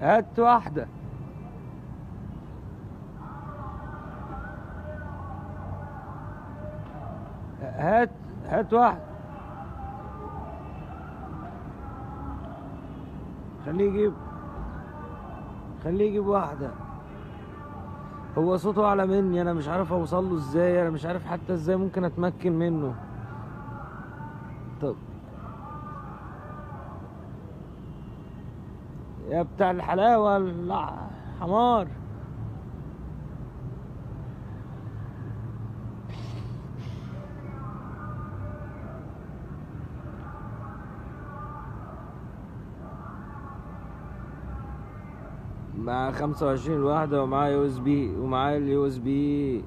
هات واحدة. هات. هات واحدة. خليه يجيب. خليه يجيب واحدة. هو صوته اعلى مني، انا مش عارف اوصل له ازاي، انا مش عارف حتى ازاي ممكن اتمكن منه. طب يا بتاع الحلاوة الحمار. مع 25 الواحدة، ومعاه USB، ومعاه اليو اس بي